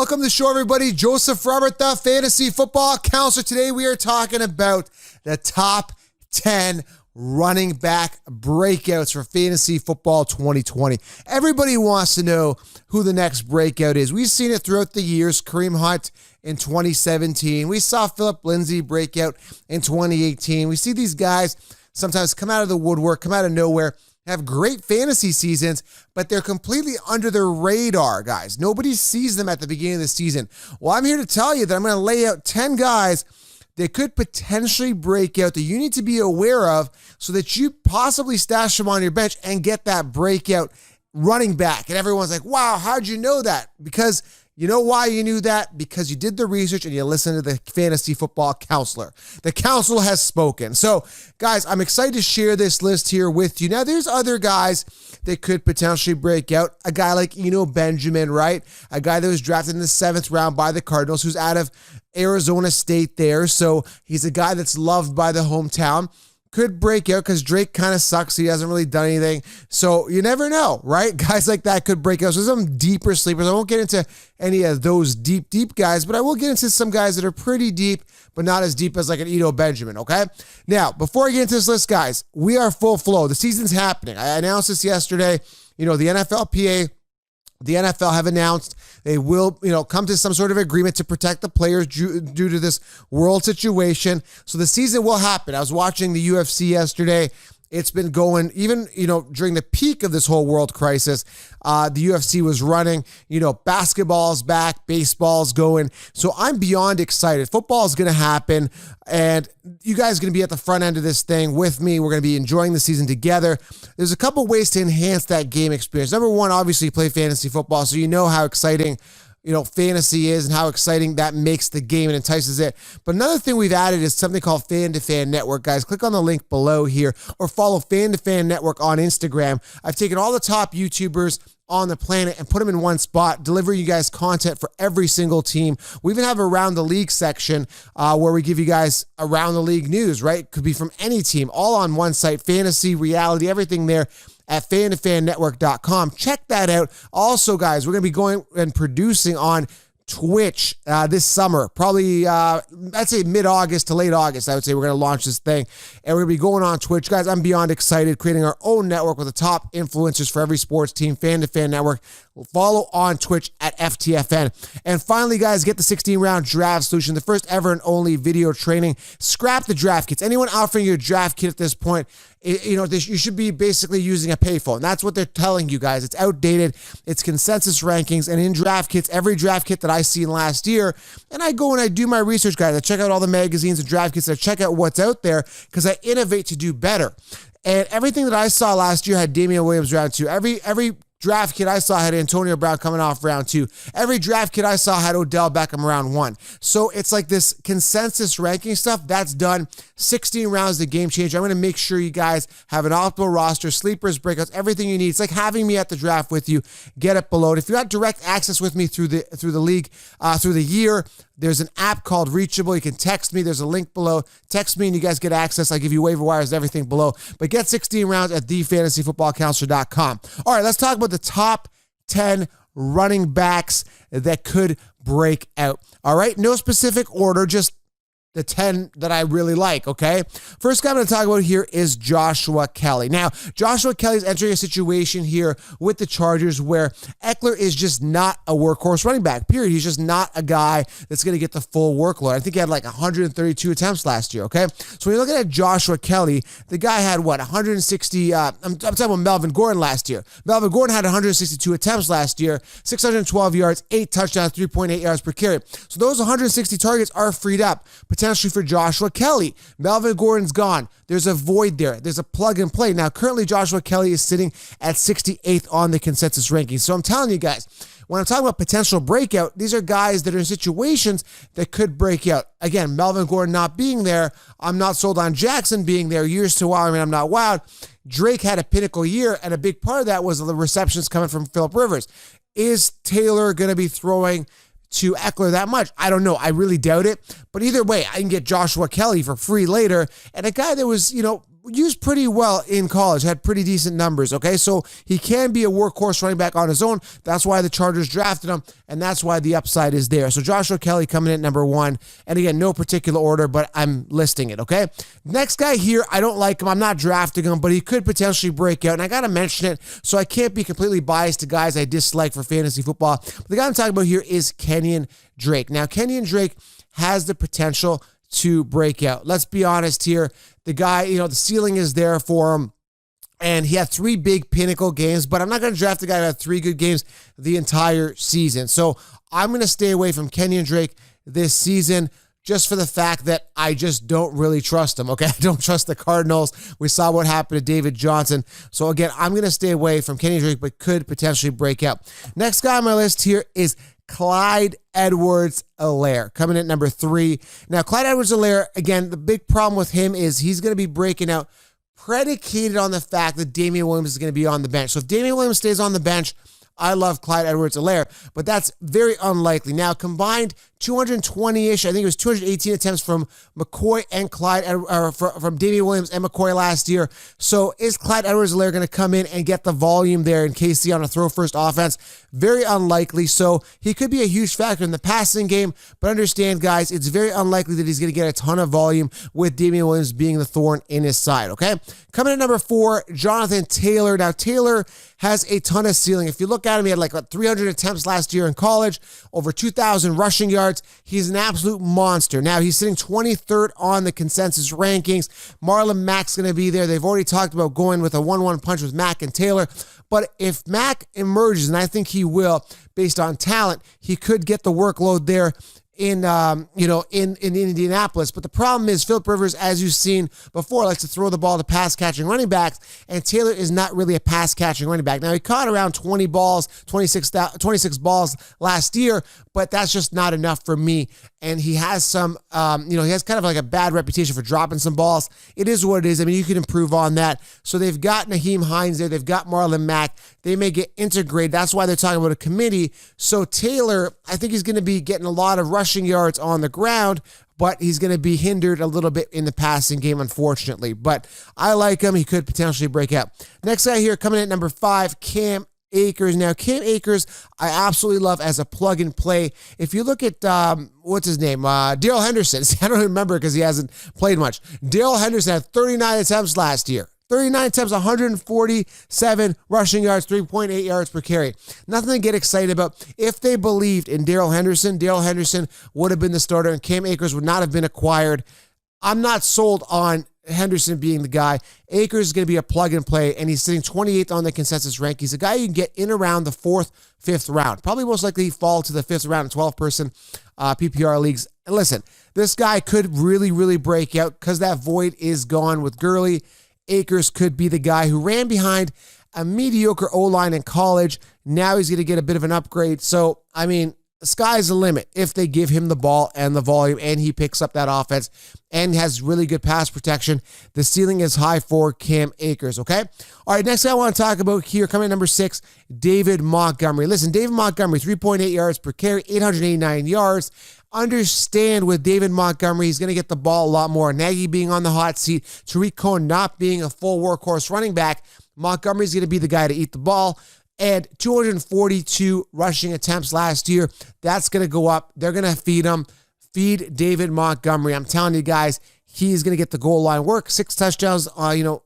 Welcome to the show, everybody. Joseph Robert, the fantasy football counselor. Today we are talking about the top 10 running back breakouts for fantasy football 2020. Everybody wants to know who the next breakout is. We've seen it throughout the years. Kareem Hunt in 2017. We saw Philip Lindsay breakout in 2018. We see these guys sometimes come out of the woodwork, come out of nowhere, have great fantasy seasons, but they're completely under the radar, guys. Nobody sees them at the beginning of the season. Well, I'm here to tell you that I'm going to lay out 10 guys that could potentially break out that you need to be aware of so that you possibly stash them on your bench and get that breakout running back. And everyone's like, wow, how'd you know that? Because you know why you knew that? Because you did the research and you listened to the fantasy football counselor. The counselor has spoken. So, guys, I'm excited to share this list here with you. Now, there's other guys that could potentially break out. A guy like Eno Benjamin, right? A guy that was drafted in the 7th round by the Cardinals, who's out of Arizona State there. So he's a guy that's loved by the hometown. Could break out because Drake kind of sucks. He hasn't really done anything. So you never know, right? Guys like that could break out. So some deeper sleepers. I won't get into any of those deep guys, but I will get into some guys that are pretty deep, but not as deep as like an Eno Benjamin, okay? Now, before I get into this list, guys, we are full flow. The season's happening. I announced this yesterday. You know, the NFLPA, the NFL have announced they will, come to some sort of agreement to protect the players due to this world situation. So the season will happen. I was watching the UFC yesterday. It's been going, even, during the peak of this whole world crisis, the UFC was running, basketball's back, baseball's going. So I'm beyond excited. Football is going to happen, and you guys are going to be at the front end of this thing with me. We're going to be enjoying the season together. There's a couple ways to enhance that game experience. Number one, obviously, you play fantasy football, so you know how exciting fantasy is and how exciting that makes the game and entices it. But another thing we've added is something called FantoFan Network. Guys, click on the link below here or follow FantoFan Network on Instagram. I've taken all the top YouTubers on the planet and put them in one spot, delivering you guys content for every single team. We even have a Around the League section where we give you guys around the league news, right? Could be from any team, all on one site, fantasy, reality, everything there at FantoFanNetwork.com. Check that out. Also, guys, we're going to be going and producing on Twitch this summer, probably I'd say mid-August to late August. I would say we're going to launch this thing, and we're going to be going on Twitch. Guys, I'm beyond excited, creating our own network with the top influencers for every sports team. FantoFan Network. Follow on Twitch at FTFN. And finally, guys, get the 16-round draft solution, the first ever and only video training. Scrap the draft kits. Anyone offering you a draft kit at this point, you should be basically using a payphone. That's what they're telling you guys. It's outdated. It's consensus rankings. And in draft kits, every draft kit that I seen last year, and I go and I do my research, guys. I check out all the magazines and draft kits. I check out what's out there because I innovate to do better. And everything that I saw last year had Damian Williams round 2. Every draft kit I saw had Antonio Brown coming off round 2. Every draft kit I saw had Odell Beckham round 1. So it's like this consensus ranking stuff that's done. 16 rounds, the game changer. I'm going to make sure you guys have an optimal roster, sleepers, breakouts, everything you need. It's like having me at the draft with you. Get it below. If you got direct access with me through the league, through the year, there's an app called Reachable. You can text me. There's a link below. Text me and you guys get access. I give you waiver wires and everything below. But get 16 rounds at thefantasyfootballcounselor.com. All right, let's talk about the top 10 running backs that could break out. All right, no specific order, just the 10 that I really like, okay? First guy I'm going to talk about here is Joshua Kelley. Now, Joshua Kelley's entering a situation here with the Chargers where Eckler is just not a workhorse running back, period. He's just not a guy that's going to get the full workload. I think he had like 132 attempts last year, okay? So when you're looking at Joshua Kelley, the guy had, 160, I'm talking about Melvin Gordon last year. Melvin Gordon had 162 attempts last year, 612 yards, 8 touchdowns, 3.8 yards per carry. So those 160 targets are freed up, potentially for Joshua Kelley. Melvin Gordon's gone. There's a void there. There's a plug and play. Now, currently, Joshua Kelley is sitting at 68th on the consensus rankings. So I'm telling you guys, when I'm talking about potential breakout, these are guys that are in situations that could break out. Again, Melvin Gordon not being there. I'm not sold on Jackson being there. Years to wow. I mean, I'm not wowed. Drake had a pinnacle year, and a big part of that was the receptions coming from Phillip Rivers. Is Taylor going to be throwing to Eckler that much? I don't know. I really doubt it. But either way, I can get Joshua Kelley for free later. And a guy that was, used pretty well in college, had pretty decent numbers, okay? So he can be a workhorse running back on his own. That's why the Chargers drafted him, and that's why the upside is there. So Joshua Kelley coming in at number 1, and again, no particular order, but I'm listing it, okay? Next guy here, I don't like him. I'm not drafting him, but he could potentially break out, and I got to mention it, so I can't be completely biased to guys I dislike for fantasy football. But the guy I'm talking about here is Kenyon Drake. Now, Kenyon Drake has the potential to break out. Let's be honest here. The guy, the ceiling is there for him. And he had 3 big pinnacle games, but I'm not going to draft a guy who had 3 good games the entire season. So I'm going to stay away from Kenyon Drake this season just for the fact that I just don't really trust him, okay? I don't trust the Cardinals. We saw what happened to David Johnson. So again, I'm going to stay away from Kenyon Drake, but could potentially break out. Next guy on my list here is Clyde EdwardsAlaire, coming in at number 3. Now, Clyde EdwardsAlaire, again, the big problem with him is he's going to be breaking out predicated on the fact that Damian Williams is going to be on the bench. So if Damian Williams stays on the bench, I love Clyde EdwardsAlaire, but that's very unlikely. Now, combined 220-ish, I think it was 218 attempts from McCoy and Clyde, from Damian Williams and McCoy last year. So is Clyde EdwardsAlaire going to come in and get the volume there in KC on a throw-first offense? Very unlikely. So he could be a huge factor in the passing game, but understand, guys, it's very unlikely that he's going to get a ton of volume with Damian Williams being the thorn in his side, okay? Coming in at number 4, Jonathan Taylor. Now, Taylor has a ton of ceiling. If you look at him, he had like 300 attempts last year in college, over 2,000 rushing yards. He's an absolute monster. Now, he's sitting 23rd on the consensus rankings. Marlon Mack's going to be there. They've already talked about going with a 1-1 punch with Mack and Taylor. But if Mack emerges, and I think he will, based on talent, he could get the workload there in Indianapolis. But the problem is Philip Rivers, as you've seen before, likes to throw the ball to pass-catching running backs, and Taylor is not really a pass-catching running back. Now, he caught around 26 balls last year, but that's just not enough for me. And he has some, he has kind of like a bad reputation for dropping some balls. It is what it is. I mean, you can improve on that. So they've got Nyheim Hines there. They've got Marlon Mack. They may get integrated. That's why they're talking about a committee. So Taylor, I think he's going to be getting a lot of rushing yards on the ground, but he's going to be hindered a little bit in the passing game, unfortunately. But I like him. He could potentially break out. Next guy here, coming in at number 5, Cam Akers. Now, Cam Akers, I absolutely love as a plug and play. If you look at, what's his name? Darrell Henderson. I don't remember because he hasn't played much. Darrell Henderson had 39 attempts last year. 39 attempts, 147 rushing yards, 3.8 yards per carry. Nothing to get excited about. If they believed in Darrell Henderson would have been the starter and Cam Akers would not have been acquired. I'm not sold on Henderson being the guy. Akers is going to be a plug and play, and he's sitting 28th on the consensus rank. He's a guy you can get in around the 4th, 5th round. Probably most likely fall to the 5th round in 12-person PPR leagues. And listen, this guy could really, really break out because that void is gone with Gurley. Akers could be the guy who ran behind a mediocre O-line in college. Now he's going to get a bit of an upgrade. So, I mean, the sky's the limit if they give him the ball and the volume and he picks up that offense and has really good pass protection. The ceiling is high for Cam Akers, okay? All right, next guy I want to talk about here, coming at number 6, David Montgomery. Listen, David Montgomery, 3.8 yards per carry, 889 yards. Understand with David Montgomery, he's going to get the ball a lot more. Nagy being on the hot seat, Tariq Cohen not being a full workhorse running back, Montgomery's going to be the guy to eat the ball. And 242 rushing attempts last year. That's going to go up. They're going to feed him. Feed David Montgomery. I'm telling you guys, he's going to get the goal line work. 6 touchdowns,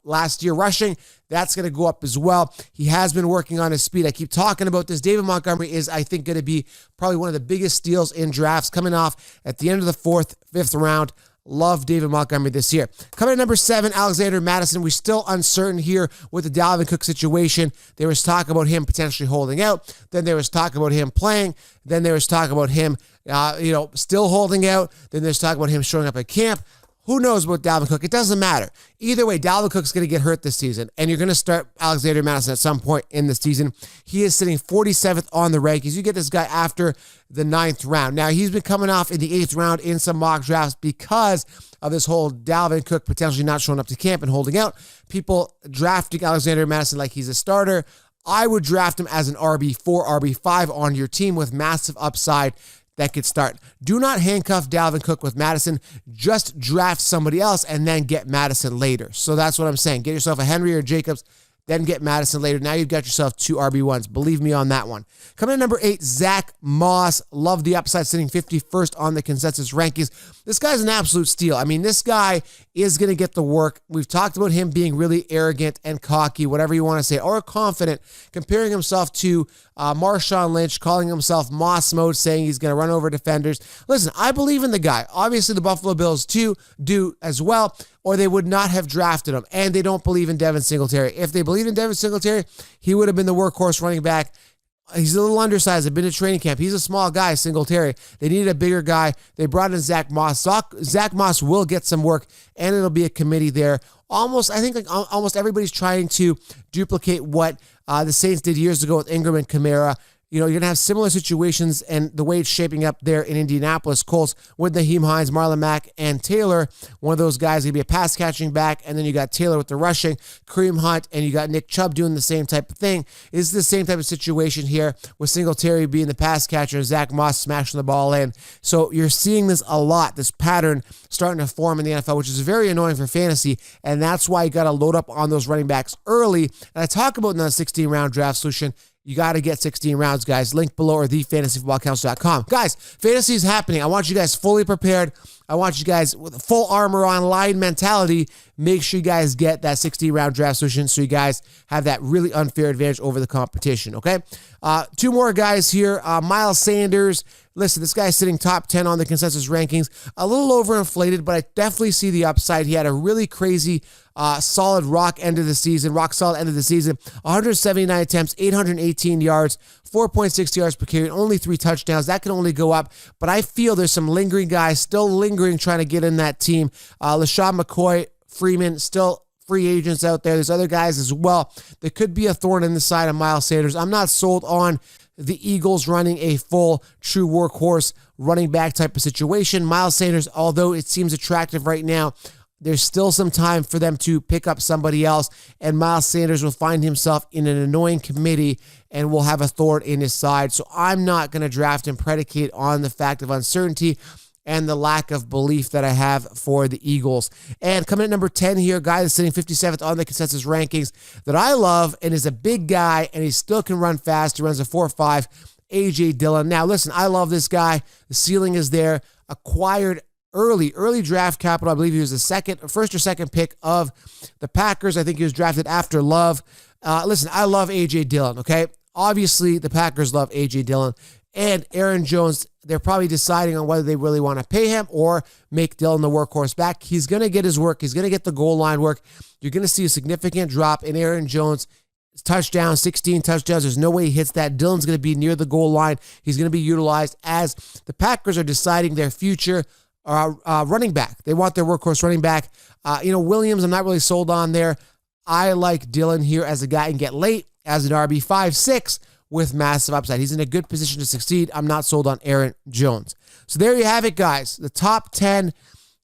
last year rushing. That's going to go up as well. He has been working on his speed. I keep talking about this. David Montgomery is, I think, going to be probably one of the biggest steals in drafts coming off at the end of the 4th, 5th round. Love David Montgomery this year. Coming at number 7, Alexander Mattison. We're still uncertain here with the Dalvin Cook situation. There was talk about him potentially holding out. Then there was talk about him playing. Then there was talk about him, still holding out. Then there's talk about him showing up at camp. Who knows about Dalvin Cook? It doesn't matter. Either way, Dalvin Cook's going to get hurt this season, and you're going to start Alexander Mattison at some point in the season. He is sitting 47th on the rankings. You get this guy after the 9th round. Now, he's been coming off in the 8th round in some mock drafts because of this whole Dalvin Cook potentially not showing up to camp and holding out. People drafting Alexander Mattison like he's a starter. I would draft him as an RB4, RB5 on your team with massive upside. that could start. Do not handcuff Dalvin Cook with Madison. Just draft somebody else and then get Madison later. So that's what I'm saying. Get yourself a Henry or Jacobs, then get Madison later. Now you've got yourself 2 RB1s. Believe me on that one. Coming in number 8, Zack Moss. Love the upside, sitting 51st on the consensus rankings. This guy's an absolute steal. I mean, this guy is going to get the work. We've talked about him being really arrogant and cocky, whatever you want to say, or confident, comparing himself to Marshawn Lynch, calling himself Moss Mode, saying he's going to run over defenders. Listen, I believe in the guy. Obviously, the Buffalo Bills too do as well, or they would not have drafted him, and they don't believe in Devin Singletary. If they believed in Devin Singletary, he would have been the workhorse running back. He's a little undersized. I've been to training camp. He's a small guy, Singletary. They needed a bigger guy. They brought in Zack Moss. Zack Moss will get some work, and it'll be a committee there. I think almost everybody's trying to duplicate what the Saints did years ago with Ingram and Kamara. You know, you're going to have similar situations, and the way it's shaping up there in Indianapolis Colts with Naheem Hines, Marlon Mack, and Taylor. One of those guys going to be a pass-catching back, and then you got Taylor with the rushing, Kareem Hunt, and you got Nick Chubb doing the same type of thing. It's the same type of situation here with Singletary being the pass catcher, Zack Moss smashing the ball in. So you're seeing this a lot, this pattern starting to form in the NFL, which is very annoying for fantasy, and that's why you got to load up on those running backs early. And I talk about in the 16-round draft solution. You got to get 16 rounds, guys. Link below or thefantasyfootballcounselor.com. Guys, fantasy is happening. I want you guys fully prepared. I want you guys with full armor on, line mentality. Make sure you guys get that 16-round draft solution so you guys have that really unfair advantage over the competition, okay? 2 more guys here. Miles Sanders. Listen, this guy's sitting top 10 on the consensus rankings. A little overinflated, but I definitely see the upside. He had a really crazy, solid rock solid end of the season. 179 attempts, 818 yards, 4.6 yards per carry, only 3 touchdowns. That can only go up, but I feel there's some lingering guys still lingering trying to get in that team. LaShawn McCoy, Freeman, still free agents out there. There's other guys as well that could be a thorn in the side of Miles Sanders. I'm not sold on the Eagles running a full, true workhorse running back type of situation. Miles Sanders, although it seems attractive right now, there's still some time for them to pick up somebody else, and Miles Sanders will find himself in an annoying committee and will have a thorn in his side. So I'm not going to draft him predicate on the fact of uncertainty and the lack of belief that I have for the Eagles. And coming at number 10 here, guy that's sitting 57th on the consensus rankings that I love and is a big guy, and he still can run fast. He runs a 4.5, A.J. Dillon. Now, listen, I love this guy. The ceiling is there. Acquired early draft capital. I believe he was the first or second pick of the Packers. I think he was drafted after Love. Listen, I love A.J. Dillon, okay? Obviously, the Packers love A.J. Dillon. And Aaron Jones, they're probably deciding on whether they really want to pay him or make Dillon the workhorse back. He's going to get his work. He's going to get the goal line work. You're going to see a significant drop in Aaron Jones' touchdowns, 16 touchdowns. There's no way he hits that. Dillon's going to be near the goal line. He's going to be utilized as the Packers are deciding their future running back. They want their workhorse running back. Williams, I'm not really sold on there. I like Dillon here as a guy who can get late as an RB 5-6 with massive upside. He's in a good position to succeed. I'm not sold on Aaron Jones. So there you have it, guys. The top 10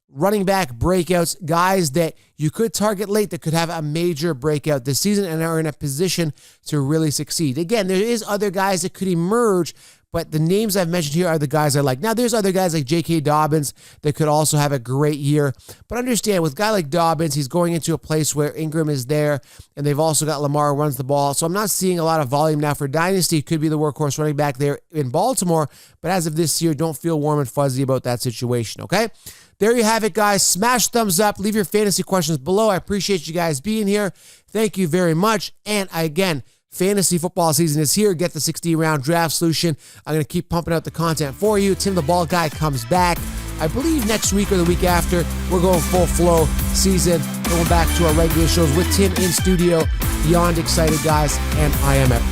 running back breakouts, guys that you could target late that could have a major breakout this season and are in a position to really succeed. Again, there is other guys that could emerge, but the names I've mentioned here are the guys I like. Now, there's other guys like J.K. Dobbins that could also have a great year. But understand, with a guy like Dobbins, he's going into a place where Ingram is there, and they've also got Lamar who runs the ball. So I'm not seeing a lot of volume now for Dynasty. Could be the workhorse running back there in Baltimore. But as of this year, don't feel warm and fuzzy about that situation, okay? There you have it, guys. Smash thumbs up. Leave your fantasy questions below. I appreciate you guys being here. Thank you very much. And again, fantasy football season is here. Get the 60-round draft solution. I'm going to keep pumping out the content for you. Tim the Ball Guy comes back, I believe, next week or the week after. We're going full flow season. Going back to our regular shows with Tim in studio. Beyond excited, guys, and I am out.